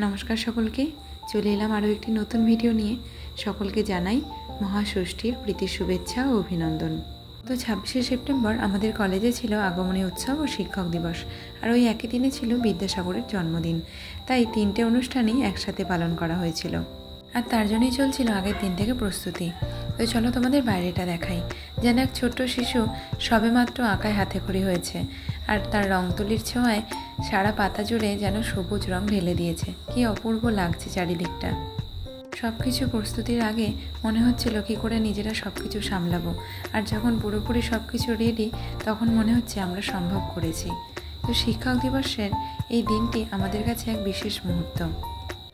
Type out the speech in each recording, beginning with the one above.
নমস্কার সকলকে, চলে এলাম আরও একটি নতুন ভিডিও নিয়ে। সকলকে জানাই মহাষষ্ঠীর প্রীতি শুভেচ্ছা ও অভিনন্দন। তো 26শে সেপ্টেম্বর আমাদের কলেজে ছিল আগমনী উৎসব ও শিক্ষক দিবস, আর ওই একই দিনে ছিল বিদ্যাসাগরের জন্মদিন। তাই তিনটে অনুষ্ঠানই একসাথে পালন করা হয়েছিল, আর তার জন্যই চলছিল আগের দিন থেকে প্রস্তুতি। তো চলো তোমাদের বাইরেটা দেখাই। যেন এক ছোট্ট শিশু সবেমাত্র আঁকায় হাতেখড়ি হয়েছে, আর তার রং তুলির ছোঁয়ায় সারা পাতা জুড়ে যেন সবুজ রং ঢেলে দিয়েছে। কি অপূর্ব লাগছে চারিদিকটা। সব কিছু প্রস্তুতির আগে মনে হচ্ছিল কী করে নিজেরা সব কিছু সামলাবো, আর যখন পুরোপুরি সব কিছু রেডি তখন মনে হচ্ছে আমরা সম্ভব করেছি। তো শিক্ষক দিবসের এই দিনটি আমাদের কাছে এক বিশেষ মুহূর্ত,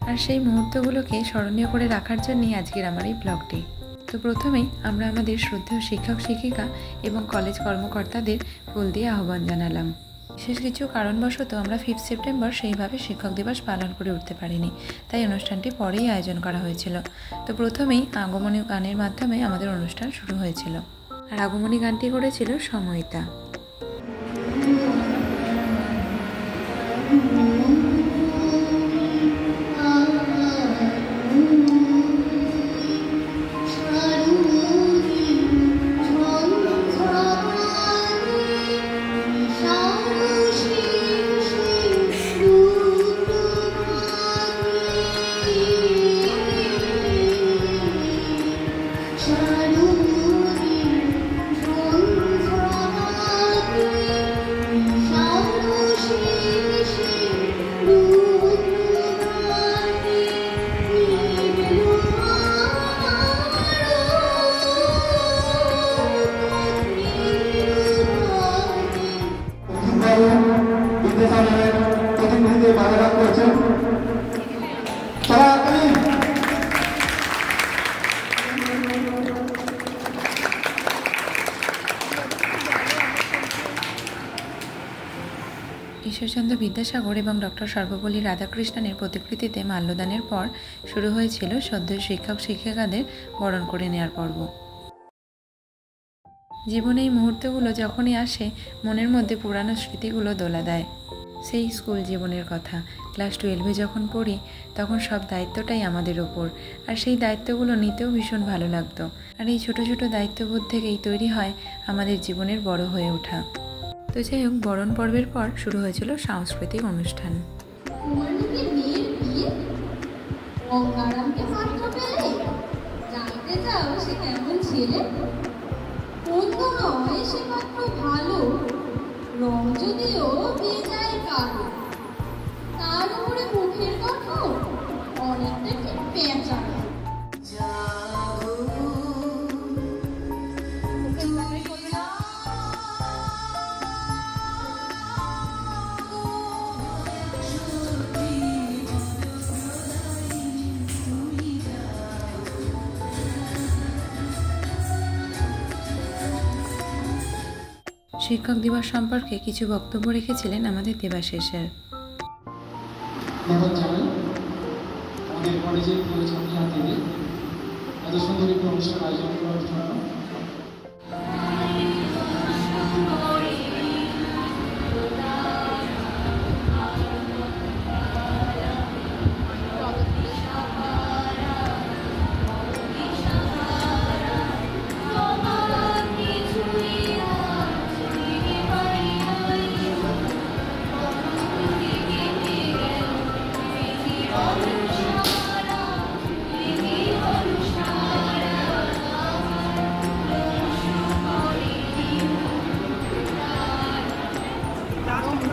আর সেই মুহূর্তগুলোকে স্মরণীয় করে রাখার জন্যই আজকের আমার এই ব্লগটি। তো প্রথমেই আমরা আমাদের শ্রদ্ধেয় শিক্ষক শিক্ষিকা এবং কলেজ কর্মকর্তাদের ফুল দিয়ে আহ্বান জানালাম। বিশেষ কিছু কারণবশত আমরা 5 সেপ্টেম্বর সেইভাবে শিক্ষক দিবস পালন করে উঠতে পারিনি, তাই অনুষ্ঠানটি পরেই আয়োজন করা হয়েছিল। তো প্রথমেই আগমনী গানের মাধ্যমে আমাদের অনুষ্ঠান শুরু হয়েছিল, আর আগমনী গানটি করেছিল সময়িতা। ঈশ্বরচন্দ্র বিদ্যাসাগর এবং ডক্টর সর্বপল্লী রাধাকৃষ্ণনের প্রতিকৃতিতে মাল্যদানের পর শুরু হয়েছিল শ্রদ্ধেয় শিক্ষক শিক্ষিকাদের বরণ করে নেওয়ার পর্ব। জীবনে এই মুহূর্তগুলো যখনই আসে মনের মধ্যে পুরানো স্মৃতিগুলো দোলা দেয়। সেই স্কুল জীবনের কথা। ক্লাস 12-এ যখন পড়ি তখন সব দায়িত্বটাই আমাদের ওপর, আর সেই দায়িত্বগুলো নিতেও ভীষণ ভালো লাগতো। আর এই ছোট ছোট দায়িত্ববোধ থেকেই তৈরি হয় আমাদের জীবনের বড় হয়ে ওঠা। তো যাই হোক, বরণ পর্বের পর শুরু হয়েছিল সাংস্কৃতিক অনুষ্ঠান। রং যদিও দিয়ে যায় কালো, তার উপরে মুখের গঠন অনেকটা ঠিক পেঁচা। শিক্ষক দিবস সম্পর্কে কিছু বক্তব্য রেখেছিলেন আমাদের দেবাশিস স্যার। আমাদের কলেজের ছাত্রছাত্রীদের এত সুন্দর একটি অনুষ্ঠান আয়োজন করার জন্য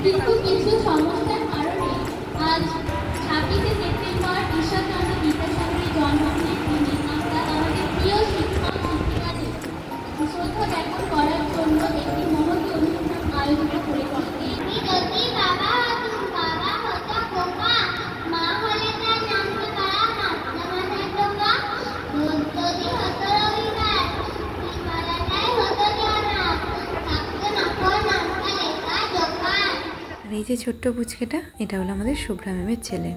কিন্তু কিছু সমস্যার কারণে আজ 26শে সেপ্টেম্বর ঈশ্বরচন্দ্র বিদ্যাসাগরের জন্মদিনের দিনে আমরা আমাদের প্রিয় শিক্ষক শিক্ষিকাদের শ্রদ্ধা জ্ঞাপন করার জন্য একটি মহৎ অনুষ্ঠান আয়োজিত করে থাকি। আর এই যে ছোট্ট পুচকেটা, এটা হলো আমাদের শুভ্রা ম্যামের ছেলে।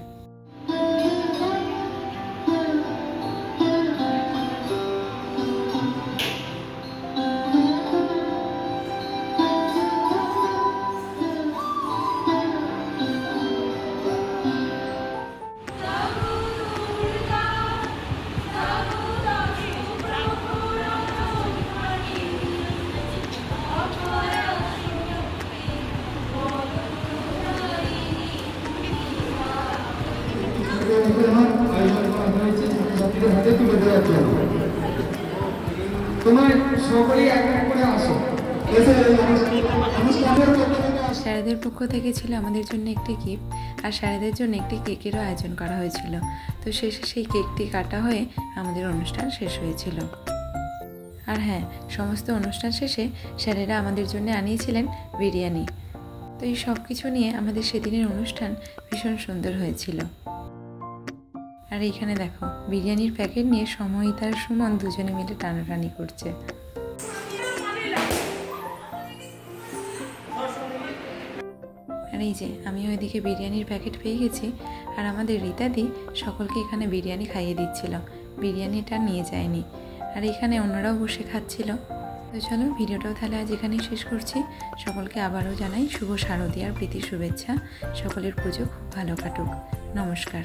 আয়োজন করা হয়েছে ছাত্রছাত্রীদের হাতে তুলে দেওয়ার জন্য। তোমার সকলেই এক এক করে আসো, এসে অনুষ্ঠানের পক্ষ থেকে আসো। স্যারেদের পক্ষ থেকে ছিল আমাদের জন্য একটি গিফট, আর স্যারেদের জন্য একটি কেকেরও আয়োজন করা হয়েছিল। তো শেষে সেই কেকটি কাটা হয়ে আমাদের অনুষ্ঠান শেষ হয়েছিল। আর হ্যাঁ, সমস্ত অনুষ্ঠান শেষে স্যারেরা আমাদের জন্য আনিয়েছিলেন বিরিয়ানি। তো এই সব কিছু নিয়ে আমাদের সেদিনের অনুষ্ঠান ভীষণ সুন্দর হয়েছিল। আর এইখানে দেখো, বিরিয়ানির প্যাকেট নিয়ে সমহিতা আর সুমন দুজনে মিলে টানাটানি করছে। আর এই যে আমি ওইদিকে বিরিয়ানির প্যাকেট পেয়ে গেছি, আর আমাদের রীতাদি সকলকে এখানে বিরিয়ানি খাইয়ে দিচ্ছিল, বিরিয়ানিটা নিয়ে যায়নি। আর এখানে অন্যরাও বসে খাচ্ছিল। তো চলো, ভিডিওটাও তাহলে আজ এখানেই শেষ করছি। সকলকে আবারও জানাই শুভ শারদীয়ার প্রীতি শুভেচ্ছা। সকলের পুজো খুব ভালো কাটুক। নমস্কার।